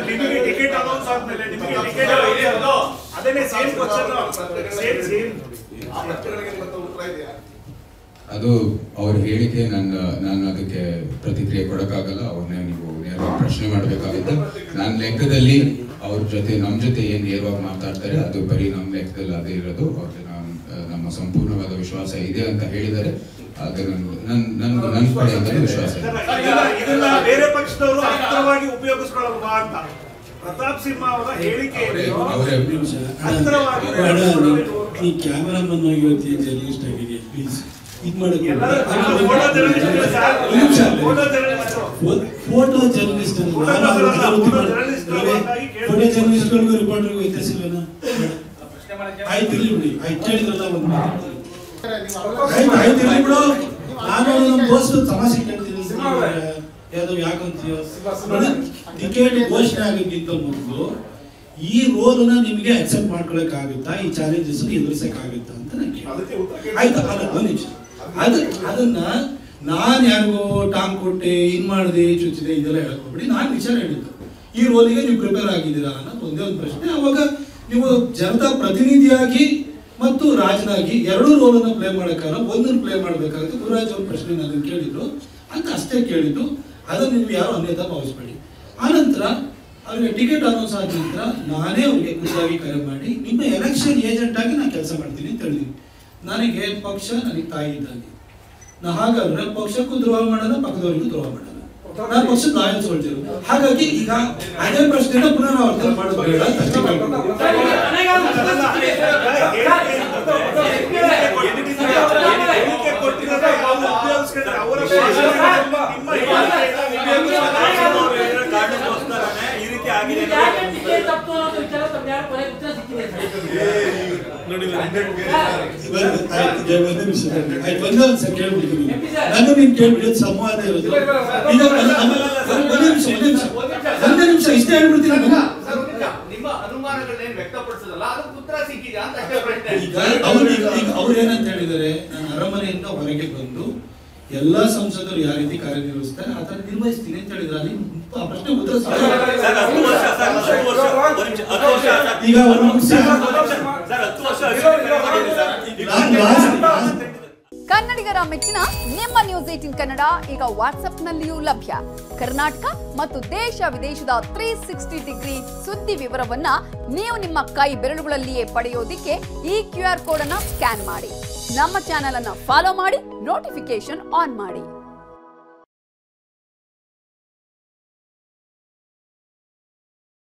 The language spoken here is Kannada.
ನಿಮಗೆ ಟಿಕೆಟ್ ಅನೌನ್ಸ್ ಆದ್ಮೇಲೆ ನಿಮಗೆ ಟಿಕೆಟ್ ಅದೇನೇ ಸೇಮ್ ಕ್ವೆಶ್ಚನ್ ಸೇಮ್ ಅದು ಅವ್ರ ಹೇಳಿಕೆ ನಾನು ಅದಕ್ಕೆ ಪ್ರತಿಕ್ರಿಯೆ ಕೊಡೋಕ್ಕಾಗಲ್ಲ. ಅವ್ರನ್ನೇ ನೀವು ನೇರವಾಗಿ ಪ್ರಶ್ನೆ ಮಾಡಬೇಕಾಗುತ್ತೆ. ನನ್ನ ಲೆಕ್ಕದಲ್ಲಿ ಅವ್ರ ಜೊತೆ ನಮ್ಮ ಜೊತೆ ಏನು ನೇರವಾಗಿ ಮಾತಾಡ್ತಾರೆ ಅದು ಬರೀ ನಮ್ಮ ಲೆಕ್ಕದಲ್ಲಿ ಅದೇ ಇರೋದು. ಅವ್ರಿಗೆ ನಮ್ಮ ಸಂಪೂರ್ಣವಾದ ವಿಶ್ವಾಸ ಇದೆ ಅಂತ ಹೇಳಿದರೆ ಅದು ನನ್ನ ಕಡೆಯಿಂದ ವಿಶ್ವಾಸ ಇದೆ. ಇದನ್ನ ಬೇರೆ ಪಕ್ಷದವರು ಅರ್ಥವಾಗಿ ಉಪಯೋಗಿಸ್ಕೊಳ್ಳಲ್ವಾ ಅಂತ ಪ್ರತಾಪ್ ಸಿಂಹ ಅವರ ಹೇಳಿಕೆ ಈ ಕ್ಯಾಮರಾಮನ್ ಇವತ್ತು ಜರ್ನಲಿಸ್ಟ್ ಆಗಿದೆ ಪ್ಲೀಸ್ ಇದು ಮಾಡೋಕೆ ಫೋಟೋ ಜರ್ನಲಿಸ್ಟ್ ಫೋಟೋ ಜರ್ನಲಿಸ್ಟ್ಗಳಿಗೂ ರಿಪೋರ್ಟರ್ಗೂ ವ್ಯತ್ಯಾಸ ಇಲ್ವೇನಾ? ಆಯ್ತು ಇರ್ಲಿ ಬಿಡಿ, ಆಯ್ತು ಕೇಳಿದ್ರಲ್ಲ ಒಂದು ಆಯ್ತು ಇರ್ಲಿ ಬಿಡು. ನಾನು ನಮ್ಮ ದೋಸ್ತು ತಮಾಷೆ ಕೇಳ್ತೀನಿ ಯಾವ್ದು ಯಾಕಂತೀಯ ಟಿಕೆಟ್ ಘೋಷಣೆ ಆಗೋಕ್ಕಿಂತ ಮೊದಲು ಈ ರೋಲ್ನ ನಿಮಗೆ ಅಕ್ಸೆಪ್ಟ್ ಮಾಡ್ಕೊಳಕ್ಕಾಗುತ್ತಾ, ಈ ಚಾಲೆಂಜಸ್ ಎದುರಿಸಕ್ಕಾಗುತ್ತಾ ಅಂತ ನನಗೆ ಆಯ್ತಾ? ಅಲ್ಲ ಒಂದು ನಿಮಿಷ, ಅದನ್ನ ನಾನು ಯಾರಿಗೋ ಟಾಂಗ್ ಕೊಟ್ಟೆ ಇನ್ ಮಾಡಿದೆ ಚುಚ್ಚಿದೆ ಇದೆಲ್ಲ ಹೇಳ್ಕೊಬಿಡಿ. ನಾನು ವಿಚಾರ ಹೇಳಿದ್ದು ಈ ರೋಲಿಗೆ ನೀವು ಪ್ರಿಪೇರ್ ಆಗಿದ್ದೀರಾ ಅನ್ನೋದು ಒಂದೇ ಒಂದು ಪ್ರಶ್ನೆ. ಅವಾಗ ನೀವು ಜನತಾ ಪ್ರತಿನಿಧಿಯಾಗಿ ಮತ್ತು ರಾಜನಾಗಿ ಎರಡೂ ರೋಲನ್ನು ಪ್ಲೇ ಮಾಡೋಕ್ಕಾಗಲ್ಲ, ಒಂದನ್ನು ಪ್ಲೇ ಮಾಡಬೇಕಾಗುತ್ತೆ. ಗುರುರಾಜ್ ಅವ್ರ ಪ್ರಶ್ನೆ ನಾನು ಕೇಳಿದ್ರು ಅಂತ ಅಷ್ಟೇ ಕೇಳಿದ್ದು. ಅದನ್ನು ನೀವು ಯಾರು ಅನ್ಯತಾ ಭಾವಿಸ್ಬೇಡಿ. ಆನಂತರ ಅವ್ರಿಗೆ ಟಿಕೆಟ್ ಅನೌನ್ಸ್ ಆದ ನಂತರ ನಾನೇ ಅವ್ರಿಗೆ ಖುದ್ದಾಗಿ ಕರೆ ಮಾಡಿ ನಿಮ್ಮ ಎಲೆಕ್ಷನ್ ಏಜೆಂಟ್ ಆಗಿ ನಾನು ಕೆಲಸ ಮಾಡ್ತೀನಿ ಅಂತ ಹೇಳಿದ್ದೀನಿ. ನನಗೆ ಪಕ್ಷ ನನಗೆ ತಾಯಿ ಇದ್ದಾನೆ. ನಾ ಹಾಗಾದ್ರೆ ಪಕ್ಷಕ್ಕೂ ದ್ರೋಹ ಮಾಡಲ್ಲ, ಪಕ್ಕದವರಿಗೂ ದ್ರೋಹ ಮಾಡಲ್ಲ. ನಾನು ಪಕ್ಷದ ಲಾಯಲ್ ಸೋಲ್ಜರ್. ಹಾಗಾಗಿ ಈಗ ಅದೇ ಪ್ರಶ್ನೆನ ಪುನರಾವರ್ತನೆ ಮಾಡೋದು ಬೇಡ. ನಾನು ನೀನ್ ಕೇಳ್ಬಿಡಿ, ಸಂವಾದ ಇರೋದು. ಒಂದೇ ನಿಮಿಷ ಇಷ್ಟೇ ಹೇಳ್ಬಿಡ್ತೀನಿ. ಅವ್ರು ಏನಂತ ಹೇಳಿದ್ದಾರೆ, ನಾನು ಅರಮನೆಯಿಂದ ಹೊರಗೆ ಬಂದು ಎಲ್ಲಾ ಸಂಸದರು ಯಾವ ರೀತಿ ಕಾರ್ಯನಿರ್ವಹಿಸ್ತಾರೆ ಆ ತರ ನಿರ್ವಹಿಸ್ತೀನಿ ಅಂತ ಹೇಳಿದ್ರೆ ಅಲ್ಲಿ ಆ ಪ್ರಶ್ನೆ ಉತ್ತರ ಈಗ ಕನ್ನಡಿಗರ ಮೆಚ್ಚಿನ ನಿಮ್ಮ ನ್ಯೂಸ್ 18 ಕನ್ನಡ ಈಗ ವಾಟ್ಸ್ಆಪ್ನಲ್ಲಿಯೂ ಲಭ್ಯ. ಕರ್ನಾಟಕ ಮತ್ತು ದೇಶ ವಿದೇಶದ 360 ಡಿಗ್ರಿ ಸುದ್ದಿ ವಿವರವನ್ನ ನೀವು ನಿಮ್ಮ ಕೈ ಬೆರಳುಗಳಲ್ಲಿಯೇ ಪಡೆಯೋದಿಕ್ಕೆ ಈ QR ಕೋಡ್ ಅನ್ನು ಸ್ಕ್ಯಾನ್ ಮಾಡಿ. ನಮ್ಮ ಚಾನೆಲ್ ಅನ್ನು ಫಾಲೋ ಮಾಡಿ, ನೋಟಿಫಿಕೇಶನ್ ಆನ್ ಮಾಡಿ.